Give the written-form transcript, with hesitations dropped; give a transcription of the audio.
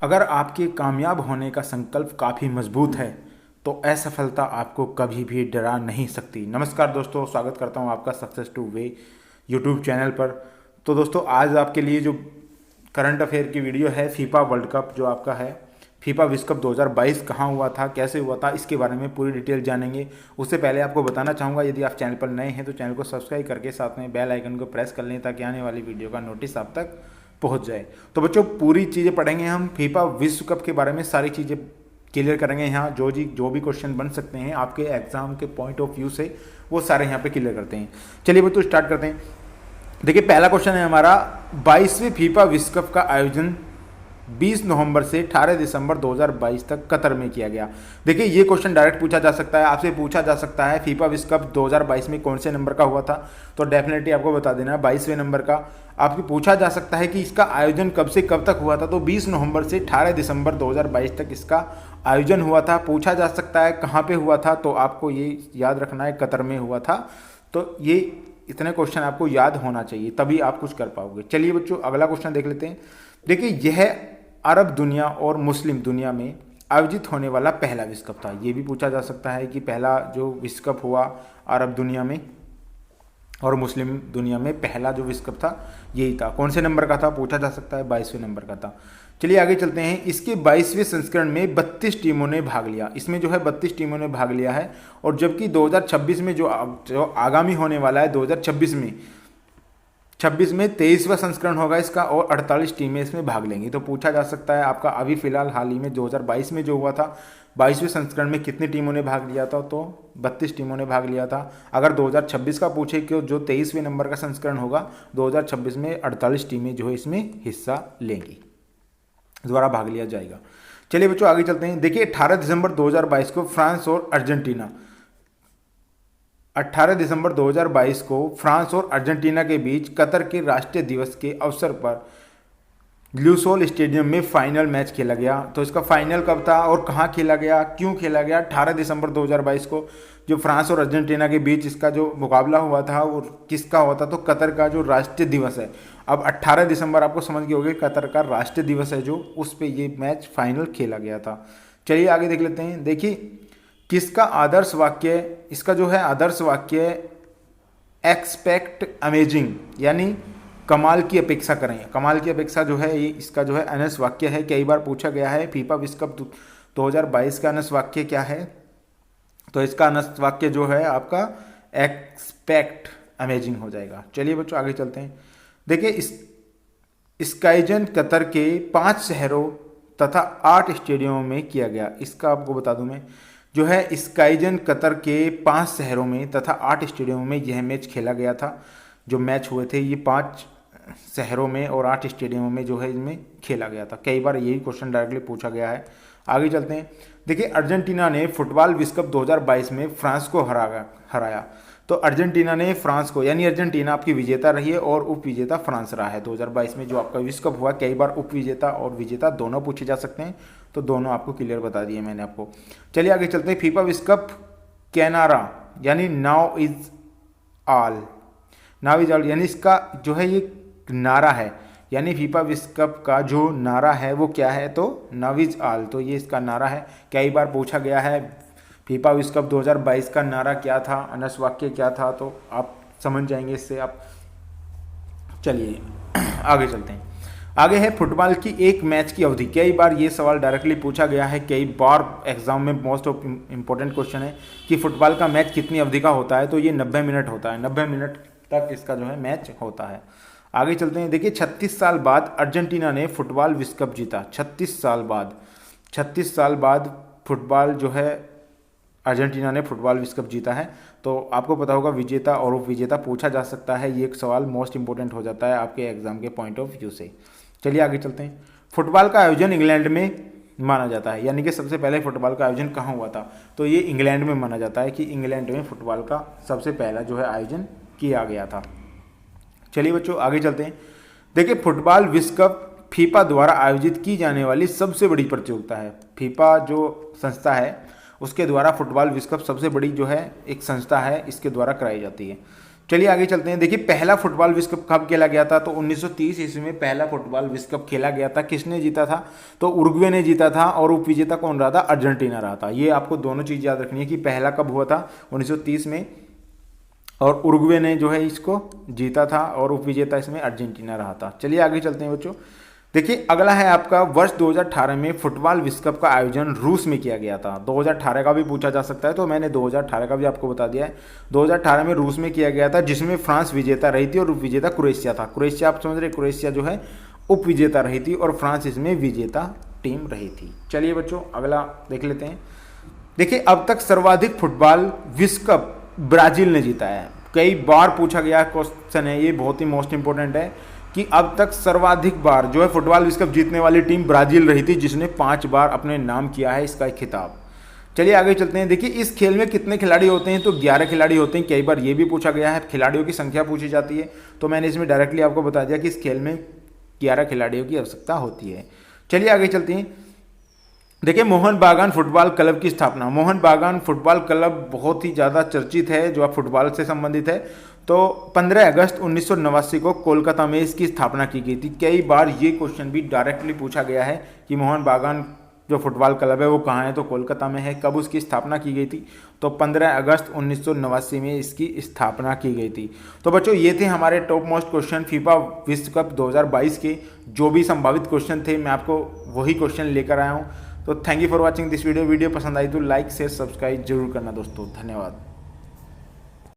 अगर आपके कामयाब होने का संकल्प काफ़ी मजबूत है तो असफलता आपको कभी भी डरा नहीं सकती। नमस्कार दोस्तों, स्वागत करता हूं आपका success two way YouTube channel पर। तो दोस्तों, आज आपके लिए जो करंट अफेयर की वीडियो है, फीफा वर्ल्ड कप जो आपका है, फीफा विश्व कप 2022 कहाँ हुआ था, कैसे हुआ था, इसके बारे में पूरी डिटेल जानेंगे। उससे पहले आपको बताना चाहूँगा, यदि आप चैनल पर नए हैं तो चैनल को सब्सक्राइब करके साथ में बेल आइकन को प्रेस कर लें ताकि आने वाली वीडियो का नोटिस आप तक पहुंच जाए। तो बच्चों, पूरी चीज़ें पढ़ेंगे हम, फीफा विश्व कप के बारे में सारी चीज़ें क्लियर करेंगे। यहाँ जो भी क्वेश्चन बन सकते हैं आपके एग्जाम के पॉइंट ऑफ व्यू से, वो सारे यहाँ पे क्लियर करते हैं। चलिए बच्चों, स्टार्ट करते हैं। देखिए, पहला क्वेश्चन है हमारा, 22वें फीफा विश्व कप का आयोजन 20 नवंबर से 18 दिसंबर 2022 तक कतर में किया गया। देखिए, ये क्वेश्चन डायरेक्ट पूछा जा सकता है, आपसे पूछा जा सकता है फीफा विश्व कप 2022 में कौन से नंबर का हुआ था, तो डेफिनेटली आपको बता देना है 22वें नंबर का। आपको पूछा जा सकता है कि इसका आयोजन कब से कब तक हुआ था, तो 20 नवंबर से 18 दिसंबर 2022 तक इसका आयोजन हुआ था। पूछा जा सकता है कहाँ पे हुआ था, तो आपको ये याद रखना है कतर में हुआ था। तो ये इतने क्वेश्चन आपको याद होना चाहिए, तभी आप कुछ कर पाओगे। चलिए बच्चों, अगला क्वेश्चन देख लेते हैं। देखिए, यह अरब दुनिया और मुस्लिम दुनिया में आयोजित होने वाला पहला विश्व कप था। ये भी पूछा जा सकता है कि पहला जो विश्व कप हुआ अरब दुनिया में और मुस्लिम दुनिया में, पहला जो विश्व कप था यही था। कौन से नंबर का था पूछा जा सकता है, 22वें नंबर का था। चलिए आगे चलते हैं। इसके 22वें संस्करण में 32 टीमों ने भाग लिया। इसमें जो है 32 टीमों ने भाग लिया है। और जबकि 2026 में जो आगामी होने वाला है, 2026 में 23वां संस्करण होगा इसका, और 48 टीमें इसमें भाग लेंगी। तो पूछा जा सकता है आपका अभी फिलहाल हाल ही में 2022 में जो हुआ था, 22वें संस्करण में कितनी टीमों ने भाग लिया था, तो 32 टीमों ने भाग लिया था। अगर 2026 का पूछे कि जो 23वें नंबर का संस्करण होगा 2026 में, 48 टीमें जो है इसमें हिस्सा लेंगी, द्वारा भाग लिया जाएगा। चलिए बच्चों, आगे चलते हैं। देखिए, 18 दिसंबर 2022 को फ्रांस और अर्जेंटीना 18 दिसंबर 2022 को फ्रांस और अर्जेंटीना के बीच कतर के राष्ट्रीय दिवस के अवसर पर ल्यूसोल स्टेडियम में फाइनल मैच खेला गया। तो इसका फाइनल कब था और कहाँ खेला गया, क्यों खेला गया? 18 दिसंबर 2022 को जो फ्रांस और अर्जेंटीना के बीच इसका जो मुकाबला हुआ था वो किसका हुआ था, तो कतर का जो राष्ट्रीय दिवस है। अब 18 दिसंबर आपको समझ गए होंगे, कतर का राष्ट्रीय दिवस है जो, उस पर ये मैच फाइनल खेला गया था। चलिए आगे देख लेते हैं। देखिए, किसका आदर्श वाक्य, इसका जो है आदर्श वाक्य एक्सपेक्ट अमेजिंग, यानी कमाल की अपेक्षा करें। कमाल की अपेक्षा जो है ये इसका जो है अनस वाक्य है। कई बार पूछा गया है फीफा विश्व कप 2022 का अनस वाक्य क्या है, तो इसका अनस वाक्य जो है आपका एक्सपेक्ट अमेजिंग हो जाएगा। चलिए बच्चों, आगे चलते हैं। देखिए, स्काईजन कतर के 5 शहरों तथा 8 स्टेडियमों में किया गया। इसका आपको बता दूं मैं, जो है स्काईजन कतर के 5 शहरों में तथा 8 स्टेडियमों में यह मैच खेला गया था। जो मैच हुए थे ये 5 शहरों में और 8 स्टेडियमों में जो है इनमें खेला गया था। कई बार यही क्वेश्चन डायरेक्टली पूछा गया है। आगे चलते हैं। देखिए, अर्जेंटीना ने फुटबॉल विश्व कप 2022 में फ्रांस को हराया। तो अर्जेंटीना ने फ्रांस को, यानी अर्जेंटीना आपकी विजेता रही है और उप विजेता फ्रांस रहा है 2022 में जो आपका विश्व कप हुआ। कई बार उप विजेता और विजेता दोनों पूछे जा सकते हैं, तो दोनों आपको क्लियर बता दिए मैंने आपको। चलिए आगे चलते हैं। फीफा विश्व कप कैनारा, यानी नाउ इज ऑल, यानी इसका जो है ये नारा है, यानी फीफा विश्व कप का जो नारा है वो क्या है, तो नाउ इज ऑल, तो ये इसका नारा है। कई बार पूछा गया है फीफा विश्व कप 2022 का नारा क्या था, अनस वाक्य क्या था, तो आप समझ जाएंगे इससे आप। चलिए आगे चलते हैं। आगे है फुटबॉल की एक मैच की अवधि। कई बार ये सवाल डायरेक्टली पूछा गया है, कई बार एग्जाम में मोस्ट ऑफ इम्पोर्टेंट क्वेश्चन है कि फुटबॉल का मैच कितनी अवधि का होता है, तो ये 90 मिनट होता है। 90 मिनट तक इसका जो है मैच होता है। आगे चलते हैं। देखिए, 36 साल बाद अर्जेंटीना ने फुटबॉल विश्व कप जीता। 36 साल बाद फुटबॉल जो है अर्जेंटीना ने फुटबॉल विश्व कप जीता है। तो आपको पता होगा विजेता और उप विजेता पूछा जा सकता है, ये एक सवाल मोस्ट इंपोर्टेंट हो जाता है आपके एग्जाम के पॉइंट ऑफ व्यू से। चलिए आगे चलते हैं। फुटबॉल का आयोजन इंग्लैंड में माना जाता है, यानी कि सबसे पहले फुटबॉल का आयोजन कहाँ हुआ था, तो ये इंग्लैंड में माना जाता है कि इंग्लैंड में फुटबॉल का सबसे पहला जो है आयोजन किया गया था। चलिए बच्चों, आगे चलते हैं। देखिए, फुटबॉल विश्व कप फीफा द्वारा आयोजित की जाने वाली सबसे बड़ी प्रतियोगिता है। फीफा जो संस्था है उसके द्वारा फुटबॉल विश्व कप सबसे बड़ी जो है एक संस्था है, इसके द्वारा कराई जाती है। चलिए आगे चलते हैं। देखिए पहला फुटबॉल विश्व कप कब खेला गया था, तो 1930 ईस्वी में पहला फुटबॉल विश्व कप खेला गया था। किसने जीता था, तो उरुग्वे ने जीता था, और उपविजेता कौन रहा था, अर्जेंटीना रहा था। ये आपको दोनों चीज़ याद रखनी है कि पहला कब हुआ था 1930 में, और उरुग्वे ने जो है इसको जीता था, और उपविजेता इसमें अर्जेंटीना रहा था। चलिए आगे चलते हैं बच्चों। देखिए अगला है आपका वर्ष 2018 में फुटबॉल विश्व कप का आयोजन रूस में किया गया था। 2018 का भी पूछा जा सकता है, तो मैंने 2018 का भी आपको बता दिया है। 2018 में रूस में किया गया था, जिसमें फ्रांस विजेता रही थी और उप विजेता क्रोएशिया था। क्रोएशिया आप समझ रहे, क्रोएशिया जो है उप विजेता रही थी और फ्रांस इसमें विजेता टीम रही थी। चलिए बच्चों अगला देख लेते हैं। देखिए अब तक सर्वाधिक फुटबॉल विश्व कप ब्राजील ने जीता है। कई बार पूछा गया क्वेश्चन है, ये बहुत ही मोस्ट इंपॉर्टेंट है कि अब तक सर्वाधिक बार जो है फुटबॉल विश्व कप जीतने वाली टीम ब्राजील रही थी, जिसने 5 बार अपने नाम किया है इसका एक खिताब। चलिए आगे चलते हैं। देखिए इस खेल में कितने खिलाड़ी होते हैं, तो 11 खिलाड़ी होते हैं। कई बार ये भी पूछा गया है, खिलाड़ियों की संख्या पूछी जाती है, तो मैंने इसमें डायरेक्टली आपको बता दिया कि इस खेल में 11 खिलाड़ियों की आवश्यकता होती है। चलिए आगे चलते हैं। देखिए मोहन बागान फुटबॉल क्लब की स्थापना। मोहन बागान फुटबॉल क्लब बहुत ही ज़्यादा चर्चित है, जो आप फुटबॉल से संबंधित है। तो 15 अगस्त 1989 को कोलकाता में इसकी स्थापना की गई थी। कई बार ये क्वेश्चन भी डायरेक्टली पूछा गया है कि मोहन बागान जो फुटबॉल क्लब है वो कहाँ है, तो कोलकाता में है। कब उसकी स्थापना की गई थी, तो 15 अगस्त 1989 में इसकी स्थापना की गई थी। तो बच्चों ये थे हमारे टॉप मोस्ट क्वेश्चन फीफा विश्व कप 2022 के। जो भी संभावित क्वेश्चन थे मैं आपको वही क्वेश्चन लेकर आया हूँ। तो thank you for watching this video. Video पसंद आई तो लाइक शेयर सब्सक्राइब जरूर करना दोस्तों। धन्यवाद।